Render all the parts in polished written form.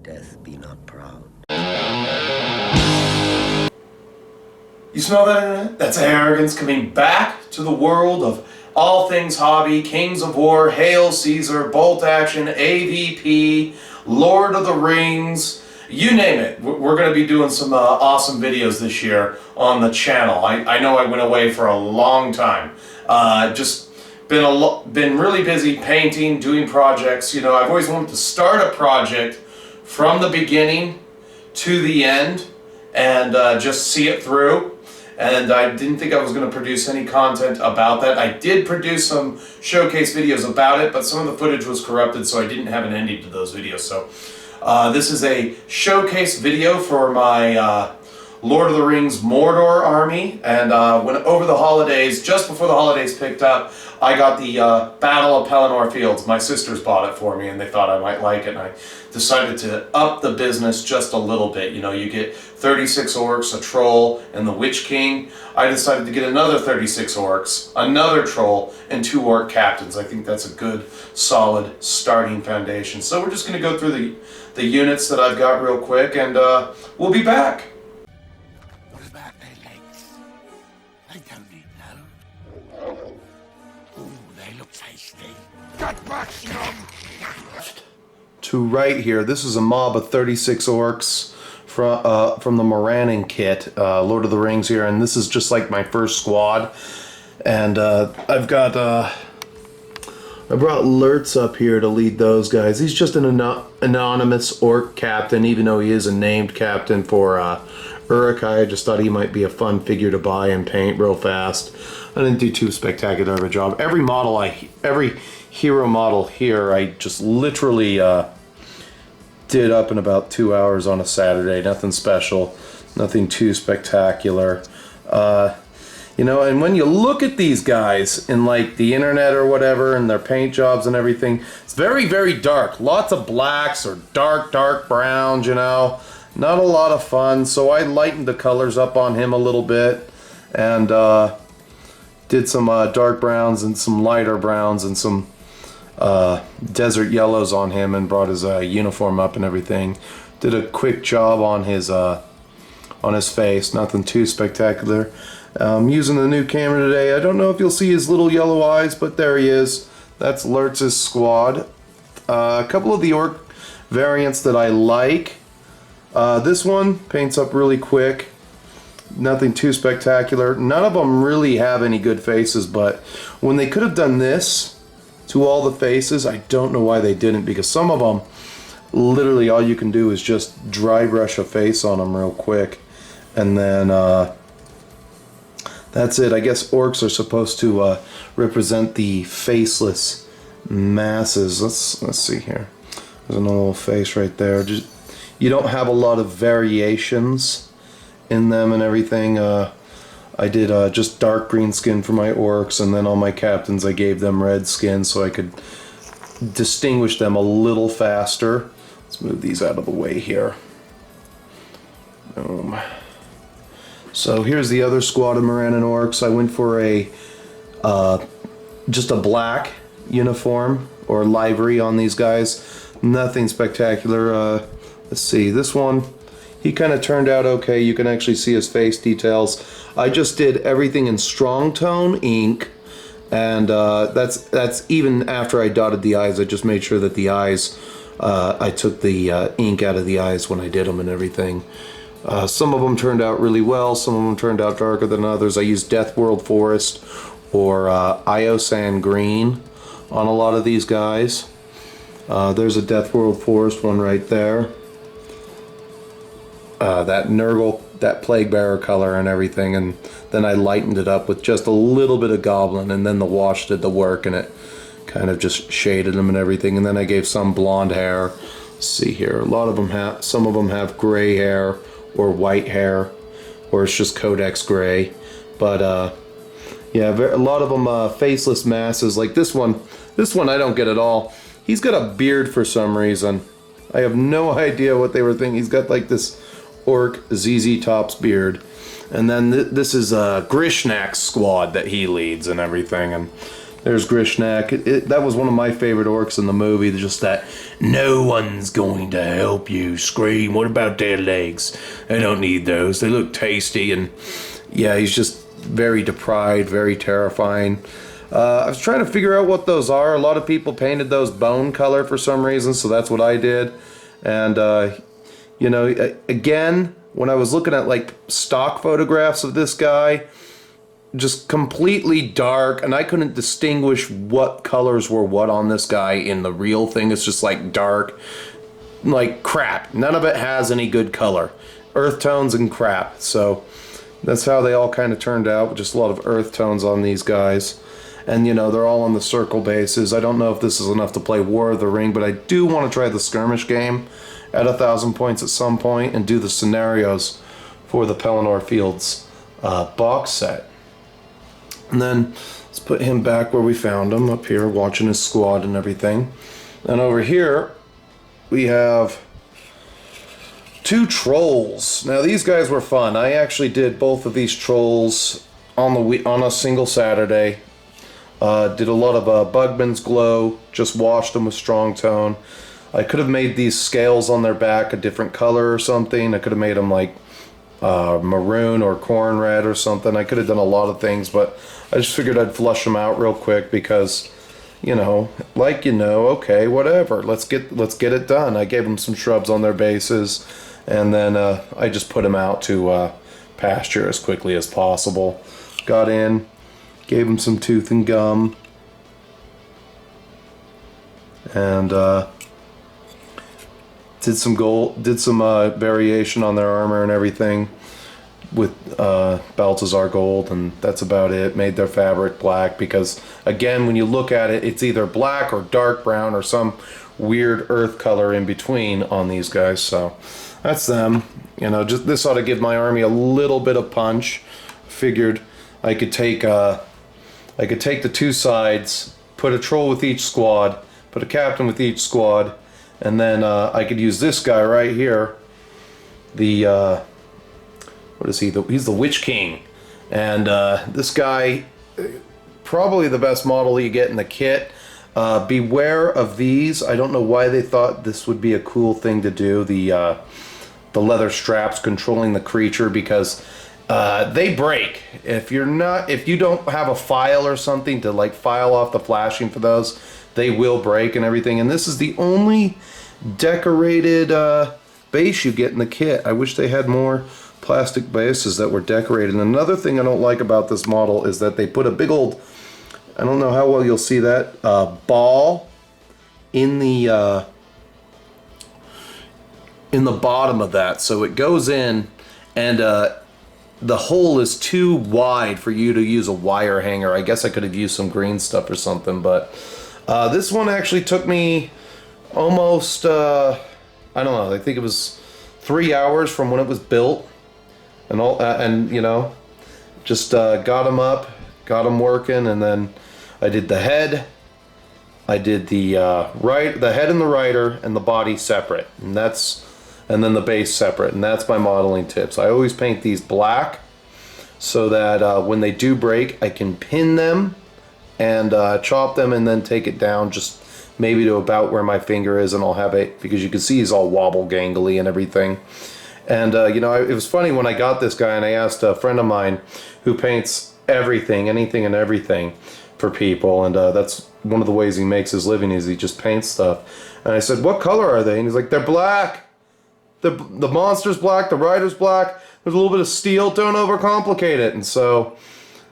Death be not proud. You smell that, Internet? That's arrogance coming back to the world of all things hobby, Kings of War, Hail Caesar, Bolt Action, AVP, Lord of the Rings, you name it. We're going to be doing some awesome videos this year on the channel. I know I went away for a long time. Just been really busy painting, doing projects. You know, I've always wanted to start a project from the beginning to the end and just see it through. And I didn't think I was going to produce any content about that. I did produce some showcase videos about it, but some of the footage was corrupted, so I didn't have an ending to those videos. So this is a showcase video for my Lord of the Rings Mordor army. And when over the holidays, just before the holidays picked up, I got the Battle of Pelennor Fields. My sisters bought it for me, and they thought I might like it, and I decided to up the business just a little bit. You know, you get 36 orcs, a troll, and the Witch King. I decided to get another 36 orcs, another troll, and 2 orc captains. I think that's a good, solid starting foundation. So we're just going to go through the units that I've got real quick, and we'll be back. What about their legs? They don't need no. Ooh, they look tasty. Get back, scum! To right here, this is a mob of 36 orcs from the Morannon kit, Lord of the Rings here, and this is just like my first squad. And I've got I brought LENZ up here to lead those guys. He's just an anonymous orc captain, even though he is a named captain for Uruk-hai. I just thought he might be a fun figure to buy and paint real fast. I didn't do too spectacular of a job. Every hero model here, I just literally did up in about 2 hours on a Saturday. Nothing special, nothing too spectacular. You know, and when you look at these guys in like the internet or whatever and their paint jobs and everything, it's very, very dark. Lots of blacks or dark browns, you know. Not a lot of fun, so I lightened the colors up on him a little bit and did some dark browns and some lighter browns and some desert yellows on him, and brought his uniform up and everything. Did a quick job on his face, nothing too spectacular. Using the new camera today. I don't know if you'll see his little yellow eyes, but there he is. That's LENZ's squad. A couple of the orc variants that I like. This one paints up really quick. Nothing too spectacular. None of them really have any good faces, but when they could have done this to all the faces, I don't know why they didn't, because some of them, literally all you can do is just dry brush a face on them real quick, and then that's it. I guess orcs are supposed to represent the faceless masses. Let's see here. There's an little face right there. Just, you don't have a lot of variations in them and everything. I did just dark green skin for my orcs, and then all my captains I gave them red skin so I could distinguish them a little faster. Let's move these out of the way here. Boom. So here's the other squad of Morannon orcs. I went for a just a black uniform or livery on these guys. Nothing spectacular. Let's see, this one, he kind of turned out okay. You can actually see his face details. I just did everything in strong tone ink, and that's even after I dotted the eyes. I just made sure that the eyes, I took the ink out of the eyes when I did them and everything. Some of them turned out really well. Some of them turned out darker than others. I used Death World Forest or Iosan Green on a lot of these guys. There's a Death World Forest one right there. That Nurgle, that Plague Bearer color and everything, and then I lightened it up with just a little bit of Goblin, and then the wash did the work, and it kind of just shaded them and everything, and then I gave some blonde hair. Let's see here, a lot of them have, some of them have gray hair or white hair, or it's just Codex gray, but yeah, a lot of them faceless masses. Like this one I don't get at all. He's got a beard for some reason. I have no idea what they were thinking. He's got like this orc ZZ Top's beard, and then this is Grishnak's squad that he leads and everything, and There's Grishnak. That was one of my favorite orcs in the movie. Just that, no one's going to help you scream. What about their legs? I don't need those. They look tasty. And yeah, he's just very deprived, very terrifying. I was trying to figure out what those are. A lot of people painted those bone color for some reason, so that's what I did. And, you know, again, when I was looking at like stock photographs of this guy, just completely dark, and I couldn't distinguish what colors were what on this guy in the real thing. It's just like dark, like crap. None of it has any good color. Earth tones and crap. So that's how they all kind of turned out, just a lot of earth tones on these guys. And you know, they're all on the circle bases. I don't know if this is enough to play War of the Ring, but I do want to try the skirmish game at 1,000 points at some point and do the scenarios for the Pelennor Fields box set. And then let's put him back where we found him, up here watching his squad and everything. And over here we have 2 trolls. Now these guys were fun. I actually did both of these trolls on a single Saturday. Did a lot of Bugman's Glow, just washed them with strong tone. I could have made these scales on their back a different color or something. I could have made them like maroon or corn red or something. I could have done a lot of things, but I just figured I'd flush them out real quick because, you know, okay, whatever. Let's get it done. I gave them some shrubs on their bases, and then I just put them out to pasture as quickly as possible. Got in, gave them some tooth and gum, and did some variation on their armor and everything with Balthazar gold, and that's about it. Made their fabric black because, again, when you look at it, it's either black or dark brown or some weird earth color in between on these guys. So that's them. You know, just this ought to give my army a little bit of punch. Figured I could take the 2 sides, put a troll with each squad, put a captain with each squad, and then I could use this guy right here, the what is he? He's the Witch King, and this guy, probably the best model you get in the kit. Beware of these. I don't know why they thought this would be a cool thing to do. The leather straps controlling the creature, because they break. If you don't have a file or something to like file off the flashing for those, they will break and everything. And this is the only decorated base you get in the kit. I wish they had more plastic bases that were decorated. And another thing I don't like about this model is that they put a big old, I don't know how well you'll see that, ball in the bottom of that. So it goes in, and the hole is too wide for you to use a wire hanger. I guess I could have used some green stuff or something, but this one actually took me almost, I don't know, I think it was 3 hours from when it was built, and all, and you know, just got them up, got them working, and then I did the head, I did the the head and the rider and the body separate, and then the base separate, and that's my modeling tips. I always paint these black so that when they do break, I can pin them and chop them and then take it down just maybe to about where my finger is, and I'll have it, because you can see he's all wobble gangly and everything. And you know, it was funny when I got this guy, and I asked a friend of mine who paints everything, anything and everything for people, and that's one of the ways he makes his living, is he just paints stuff. And I said, what color are they? And he's like, they're black. The monster's black, the rider's black, there's a little bit of steel, don't overcomplicate it. And so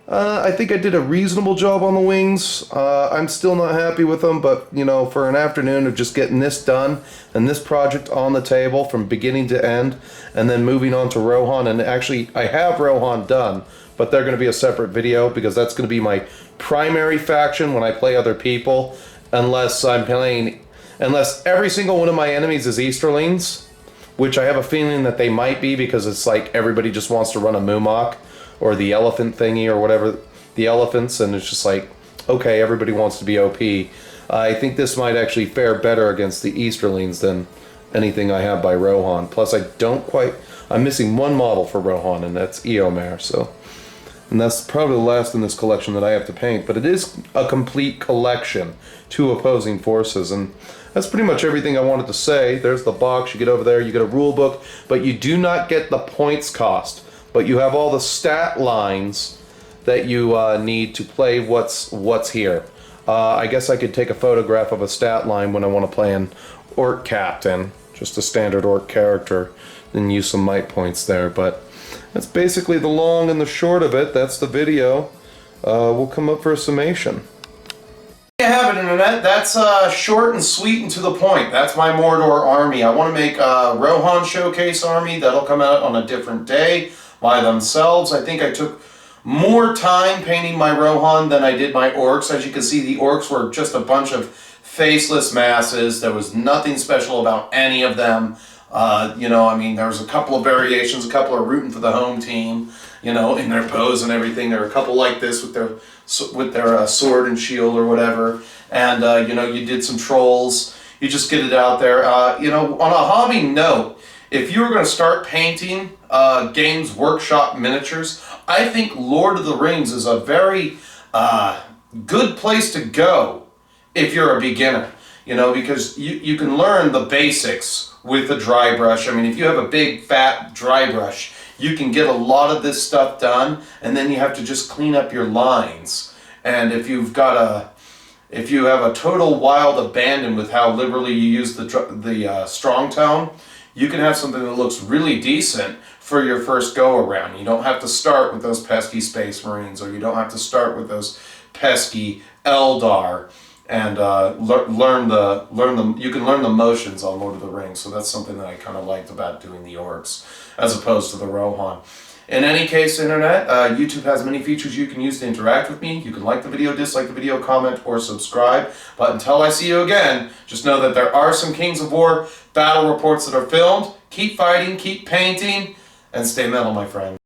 I think I did a reasonable job on the wings. I'm still not happy with them, but you know, for an afternoon of just getting this done and this project on the table from beginning to end, and then moving on to Rohan, and actually I have Rohan done, but they're going to be a separate video, because that's going to be my primary faction when I play other people, unless every single one of my enemies is Easterlings, which I have a feeling that they might be, because it's like everybody just wants to run a Moomock or the elephant thingy or whatever, the elephants, and it's just like, okay, everybody wants to be OP. I think this might actually fare better against the Easterlings than anything I have by Rohan. Plus I'm missing one model for Rohan, and that's Eomer, so And that's probably the last in this collection that I have to paint, but it is a complete collection, 2 opposing forces, and that's pretty much everything I wanted to say. There's the box, you get over there, you get a rule book, but you do not get the points cost, but you have all the stat lines that you need to play what's here. I guess I could take a photograph of a stat line when I want to play an Orc Captain, just a standard Orc character, and use some might points there, but that's basically the long and the short of it. That's the video. We'll come up for a summation. There you have it, Internet. That's short and sweet and to the point. That's my Mordor army. I want to make a Rohan Showcase army. That'll come out on a different day by themselves. I think I took more time painting my Rohan than I did my Orcs. As you can see, the Orcs were just a bunch of faceless masses. There was nothing special about any of them. You know, I mean, there was a couple of variations, a couple are rooting for the home team, you know, in their pose and everything. There were a couple like this with their sword and shield or whatever. And, you know, you did some trolls. You just get it out there. You know, on a hobby note, if you were going to start painting Games Workshop miniatures, I think Lord of the Rings is a very good place to go if you're a beginner. You know, because you can learn the basics with a dry brush. I mean, if you have a big fat dry brush, you can get a lot of this stuff done, and then you have to just clean up your lines. And if you have a total wild abandon with how liberally you use the strong tone, you can have something that looks really decent for your first go around. You don't have to start with those pesky Space Marines, or you don't have to start with those pesky Eldar. And you can learn the motions on Lord of the Rings, so that's something that I kind of liked about doing the Orcs, as opposed to the Rohan. In any case, Internet, YouTube has many features you can use to interact with me. You can like the video, dislike the video, comment, or subscribe. But until I see you again, just know that there are some Kings of War battle reports that are filmed. Keep fighting, keep painting, and stay metal, my friend.